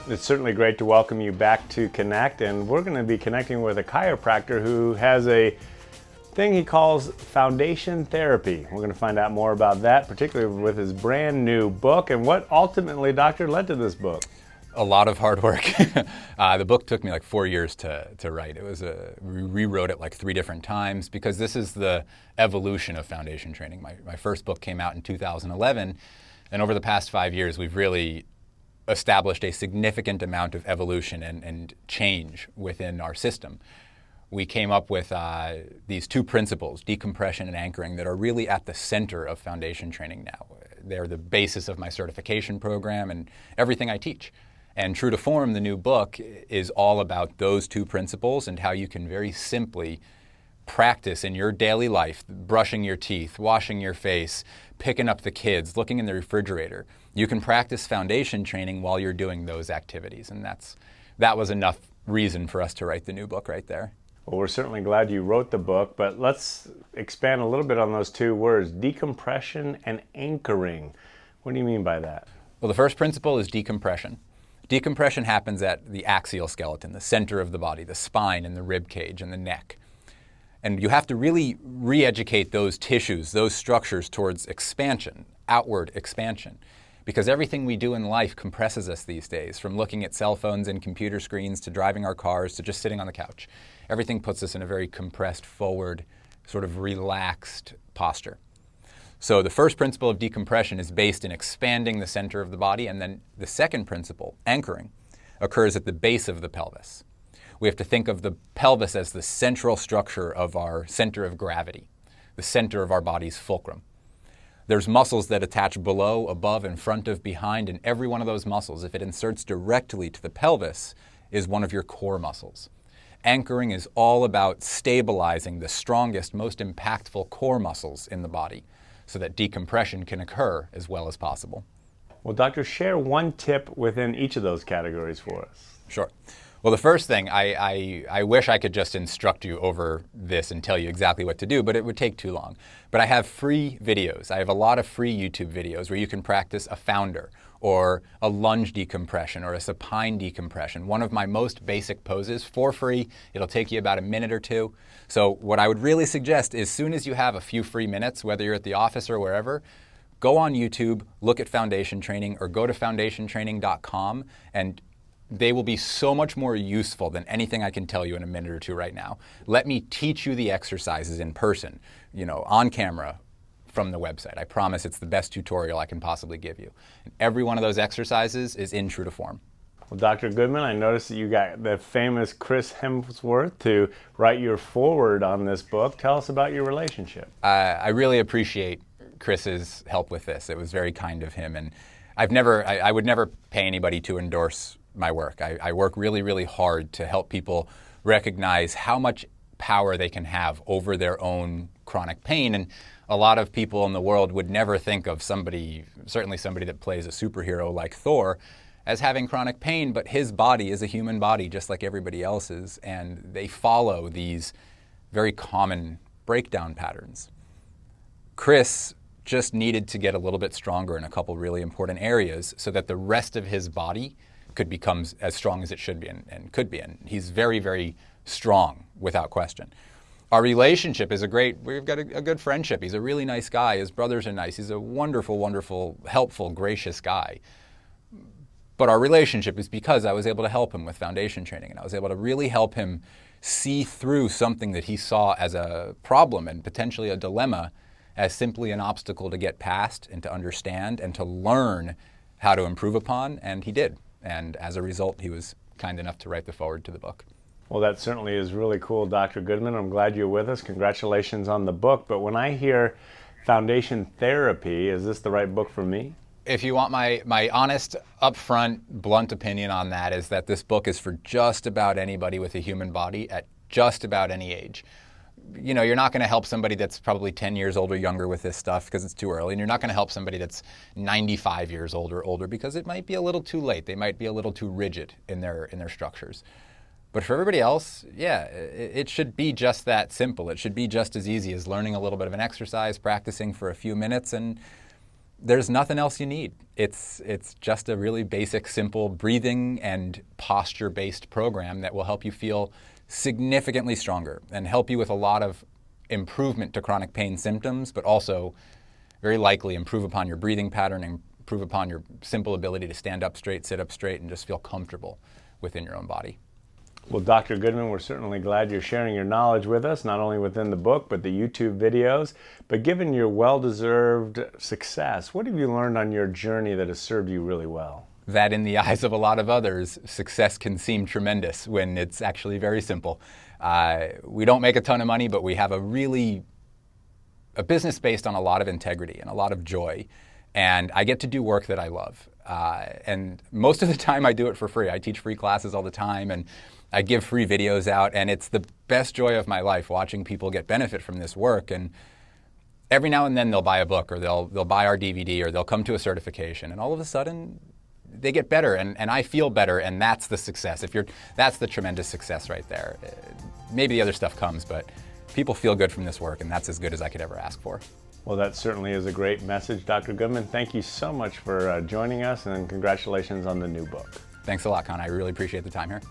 It's certainly great to welcome you back to Connect, and we're going to be connecting with a chiropractor who has a thing he calls foundation therapy. We're going to find out more about that, particularly with his brand new book and what ultimately, doctor, led to this book. A lot of hard work. The book took me like 4 years to write. We rewrote it like 3 different times because this is the evolution of foundation training. My first book came out in 2011, and over the past 5 years, we've really established a significant amount of evolution and change within our system. We came up with these 2 principles, decompression and anchoring, that are really at the center of foundation training now. They're the basis of my certification program and everything I teach. And True to Form, the new book, is all about those 2 principles and how you can very simply practice in your daily life, brushing your teeth, washing your face, picking up the kids, looking in the refrigerator. You can practice foundation training while you're doing those activities. And that was enough reason for us to write the new book right there. Well, we're certainly glad you wrote the book, but let's expand a little bit on those 2 words, decompression and anchoring. What do you mean by that? Well, the first principle is decompression. Decompression happens at the axial skeleton, the center of the body, the spine and the rib cage and the neck. And you have to really re-educate those tissues, those structures towards expansion, outward expansion. Because everything we do in life compresses us these days, from looking at cell phones and computer screens to driving our cars to just sitting on the couch. Everything puts us in a very compressed, forward, sort of relaxed posture. So the first principle of decompression is based in expanding the center of the body, and then the second principle, anchoring, occurs at the base of the pelvis. We have to think of the pelvis as the central structure of our center of gravity, the center of our body's fulcrum. There's muscles that attach below, above, in front of, behind, and every one of those muscles, if it inserts directly to the pelvis, is one of your core muscles. Anchoring is all about stabilizing the strongest, most impactful core muscles in the body so that decompression can occur as well as possible. Well, doctor, share one tip within each of those categories for us. Sure. Well, the first thing, I wish I could just instruct you over this and tell you exactly what to do, but it would take too long. But I have free videos. I have a lot of free YouTube videos where you can practice a founder or a lunge decompression or a supine decompression, one of my most basic poses, for free. It'll take you about a minute or 2. So what I would really suggest is, as soon as you have a few free minutes, whether you're at the office or wherever, go on YouTube, look at foundation training, or go to foundationtraining.com, and they will be so much more useful than anything I can tell you in a minute or 2 right now. Let me teach you the exercises in person, on camera from the website. I promise it's the best tutorial I can possibly give you. And every one of those exercises is in True to Form. Well, Dr. Goodman, I noticed that you got the famous Chris Hemsworth to write your foreword on this book. Tell us about your relationship. I really appreciate Chris's help with this. It was very kind of him. And I would never pay anybody to endorse my work. I work really, really hard to help people recognize how much power they can have over their own chronic pain. And a lot of people in the world would never think of certainly somebody that plays a superhero like Thor, as having chronic pain, but his body is a human body just like everybody else's, and they follow these very common breakdown patterns. Chris just needed to get a little bit stronger in a couple really important areas so that the rest of his body could become as strong as it should be and could be. And he's very, very strong, without question. Our relationship is we've got a good friendship. He's a really nice guy. His brothers are nice. He's a wonderful, wonderful, helpful, gracious guy. But our relationship is because I was able to help him with foundation training, and I was able to really help him see through something that he saw as a problem and potentially a dilemma as simply an obstacle to get past and to understand and to learn how to improve upon, and he did. And as a result, he was kind enough to write the foreword to the book. Well, that certainly is really cool, Dr. Goodman. I'm glad you're with us. Congratulations on the book. But when I hear foundation therapy, is this the right book for me? If you want my honest, upfront, blunt opinion on that, is that this book is for just about anybody with a human body at just about any age. You're not going to help somebody that's probably 10 years old or younger with this stuff because it's too early, and you're not going to help somebody that's 95 years old or older because it might be a little too late. They might be a little too rigid in their structures. But for everybody else, yeah, it should be just that simple. It should be just as easy as learning a little bit of an exercise, practicing for a few minutes, and there's nothing else you need. It's just a really basic, simple breathing and posture-based program that will help you feel significantly stronger and help you with a lot of improvement to chronic pain symptoms, but also very likely improve upon your breathing pattern and improve upon your simple ability to stand up straight, sit up straight, and just feel comfortable within your own body. Well, Dr. Goodman, we're certainly glad you're sharing your knowledge with us, not only within the book, but the YouTube videos. But given your well-deserved success, what have you learned on your journey that has served you really well? That in the eyes of a lot of others, success can seem tremendous when it's actually very simple. We don't make a ton of money, but we have a business based on a lot of integrity and a lot of joy. And I get to do work that I love. And most of the time I do it for free. I teach free classes all the time, and I give free videos out, and it's the best joy of my life watching people get benefit from this work. And every now and then they'll buy a book, or they'll buy our DVD, or they'll come to a certification, and all of a sudden they get better, and I feel better, and that's the success. That's the tremendous success right there. Maybe the other stuff comes, but people feel good from this work, and that's as good as I could ever ask for. Well, that certainly is a great message, Dr. Goodman. Thank you so much for joining us, and congratulations on the new book. Thanks a lot, Conn. I really appreciate the time here.